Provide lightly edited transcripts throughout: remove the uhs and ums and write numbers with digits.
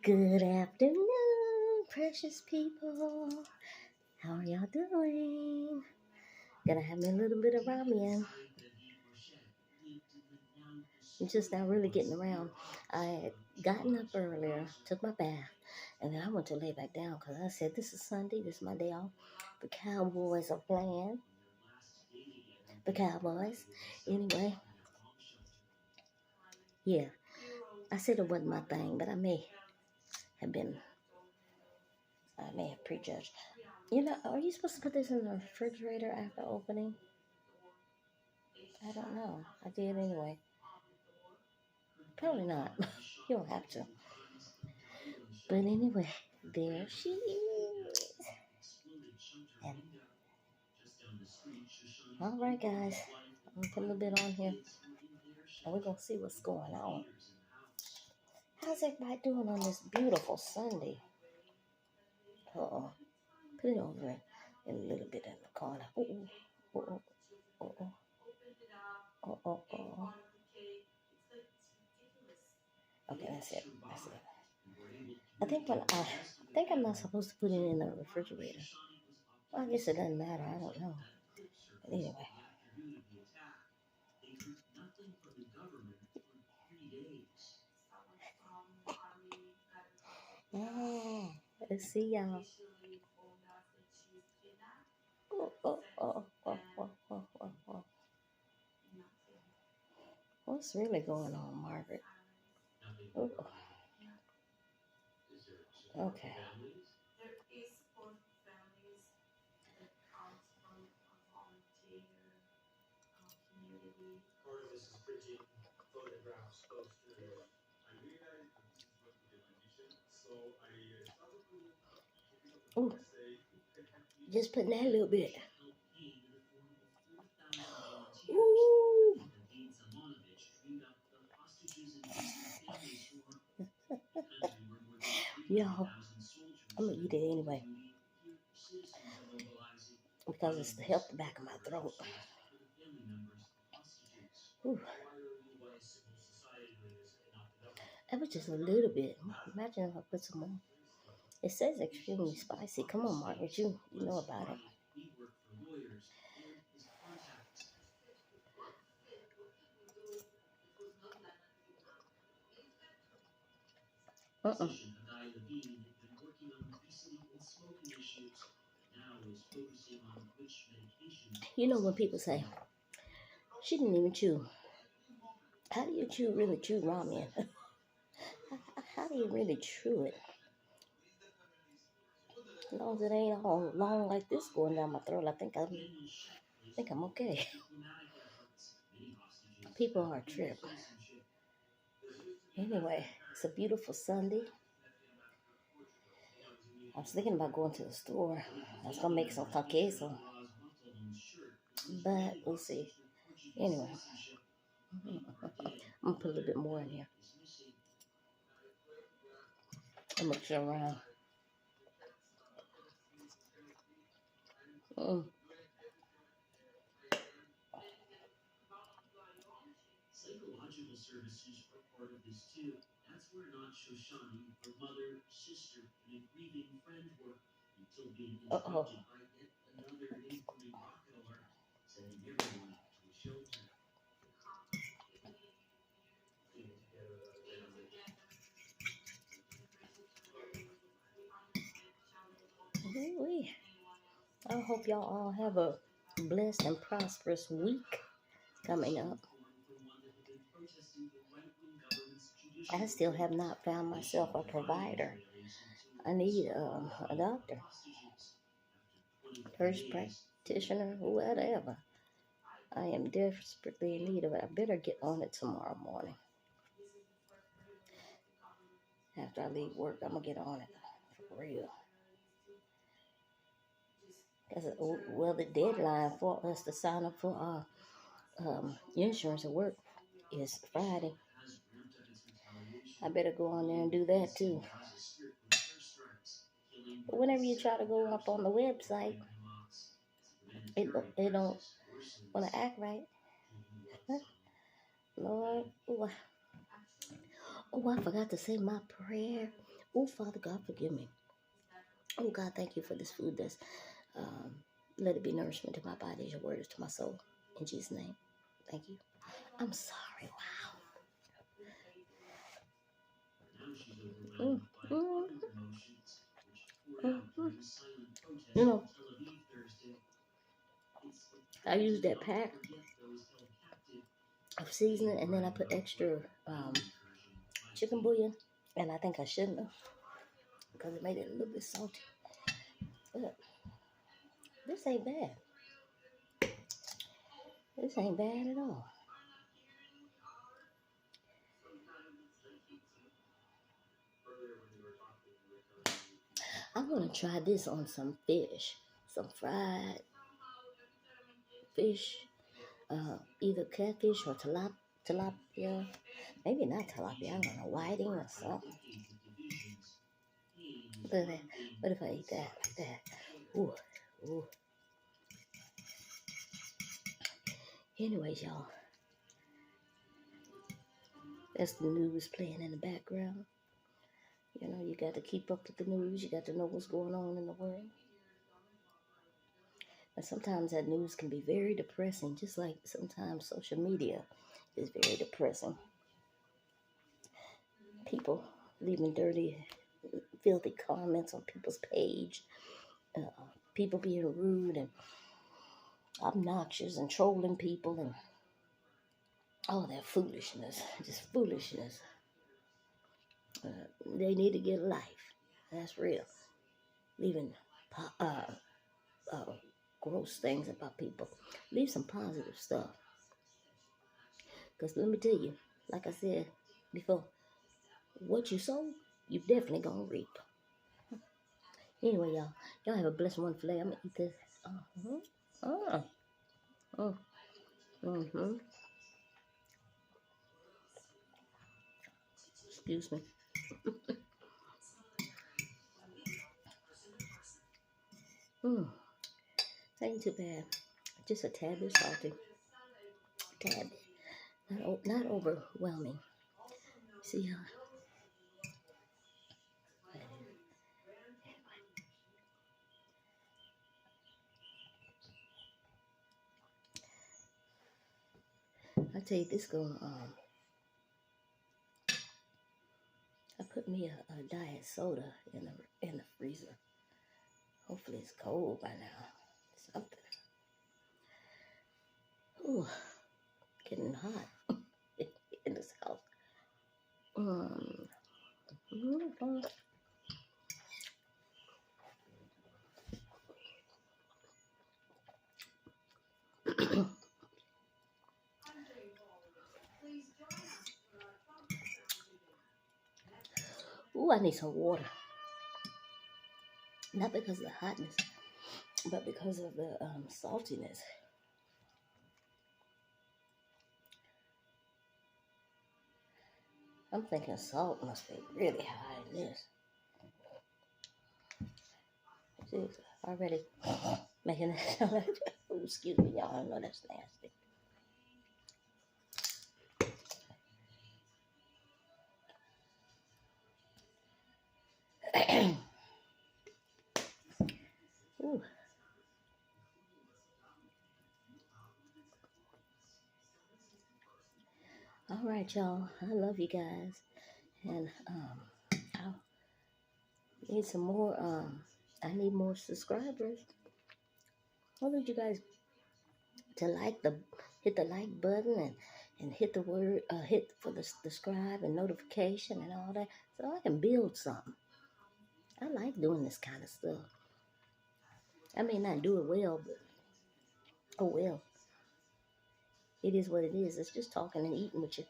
Good afternoon, precious people. How are y'all doing? Gonna have me a little bit of ramen. I'm just now really getting around. I had gotten up earlier, took my bath, and then I went to lay back down because I said, this is Sunday, this is my day off. The Cowboys are playing. The Cowboys. Anyway, yeah, I said it wasn't my thing, but have been, I may have prejudged. Are you supposed to put this in the refrigerator after opening? I don't know. I did anyway. Probably not. You don't have to. But anyway, there she is. And, all right, guys. I'm gonna put a little bit on here, and we're gonna see what's going on. How's everybody doing on this beautiful Sunday? Uh-oh. Put it over in a little bit in the corner. Uh-oh. Uh-oh. Uh-oh. Uh-oh. Uh-oh. Okay, that's it. That's it. I think I'm not supposed to put it in the refrigerator. Well, I guess it doesn't matter. I don't know. But anyway. Yeah. Let's see y'all. Oh, oh, oh, oh, oh, oh, oh, oh. What's really going on, Margaret? Oh, okay. Ooh, just putting that little bit. Ooh. Y'all, I'm gonna eat it anyway because it's to help the back of my throat. Ooh. That was just a little bit. Imagine if I put some more. It says extremely spicy. Come on, Margaret, you know about it. Uh-uh. You know when people say, she didn't even chew. How do you really chew ramen? How do you really chew it? As long as it ain't all long like this going down my throat, I think I'm okay. People are a trip. Anyway, it's a beautiful Sunday. I was thinking about going to the store. I was gonna make some queso, but we'll see. Anyway, I'm gonna put a little bit more in here. I'm gonna mix it around. Mm. Uh-oh. Wee-wee. I hope y'all all have a blessed and prosperous week coming up. I still have not found myself a provider. I need a doctor, nurse practitioner, whatever. I am desperately in need of it. I better get on it tomorrow morning. After I leave work, I'm going to get on it for real. Well, the deadline for us to sign up for our insurance at work is Friday. I better go on there and do that too. But whenever you try to go up on the website, it don't want to act right. Lord, oh, I forgot to say my prayer Oh, Father God, forgive me. Oh, God, thank you for this food that's, um, let it be nourishment to my body as your word is to my soul. In Jesus' name, thank you. I'm sorry. Wow. Mm. You know, I use that pack of seasoning and then I put extra chicken bouillon. And I think I shouldn't have because it made it a little bit salty. But this ain't bad. This ain't bad at all. I'm gonna try this on some fish, some fried fish, either catfish or tilapia. Maybe not tilapia. I don't know, whiting or something. But what if I eat that like that? Ooh, ooh. Anyways, y'all, that's the news playing in the background. You know, you got to keep up with the news. You got to know what's going on in the world. And sometimes that news can be very depressing, just like sometimes social media is very depressing. People leaving dirty, filthy comments on people's page, uh, people being rude and obnoxious and trolling people and all that foolishness, just foolishness. They need to get a life. That's real. Leaving uh, gross things about people. Leave some positive stuff. Because let me tell you, like I said before, what you sow, you definitely gonna reap. Anyway, y'all have a blessed one today. I'm gonna eat this. Uh-huh. Uh, mm-hmm. Excuse me. Mm, ain't too bad. Just a tad bit salty. Tad bit. Not overwhelming. See how I tell you this gonna I put me a diet soda in the freezer. Hopefully it's cold by now. Something. Ooh, getting hot in this house. Um, ooh, I need some water. Not because of the hotness, but because of the saltiness. I'm thinking salt must be really high in this. See, already making that sound like, oh, excuse me, y'all. I know that's nasty. Ooh. All right, y'all. I love you guys, and I need some more. I need more subscribers. I need you guys to hit the like button and hit the word hit for the subscribe and notification and all that, so I can build something. I like doing this kind of stuff. I may not do it well, but oh well. It is what it is. It's just talking and eating with you.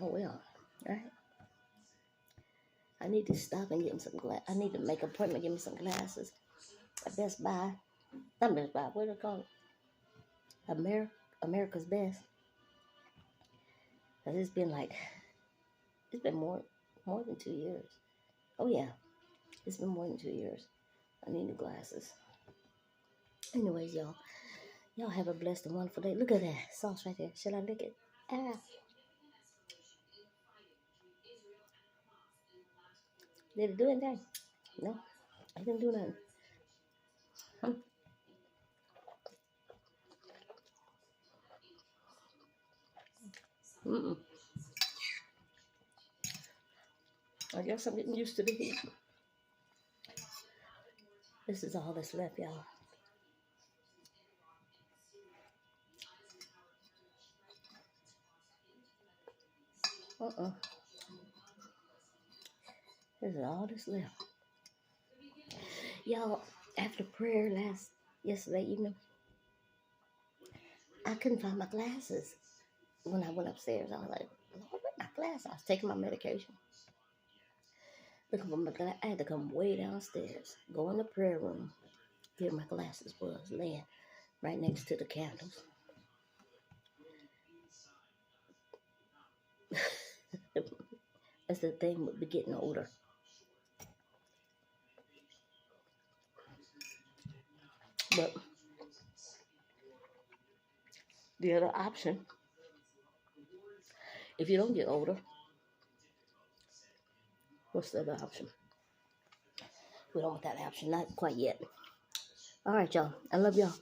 Oh well. All right. I need to stop and get me some glass. I need to make an appointment, get me some glasses at Best Buy. Not Best Buy. What do they call it? America's Best. Cause it's been more than 2 years. Oh yeah, it's been more than 2 years. I need new glasses. Anyways, y'all have a blessed and wonderful day. Look at that sauce right there. Should I lick it? Ah. Did it do anything? No, I didn't do nothing. Hmm. Mm-mm. I guess I'm getting used to the heat. This is all that's left, y'all. Uh-uh. This is all that's left. Y'all, after prayer yesterday evening, I couldn't find my glasses. When I went upstairs, I was like, Lord, where's my glasses? I was taking my medication. Looking for my glasses. I had to come way downstairs, go in the prayer room, get my glasses was laying right next to the candles. That's the thing with getting older. But the other option, if you don't get older, what's the other option? We don't want that option, not quite yet. All right, y'all. I love y'all.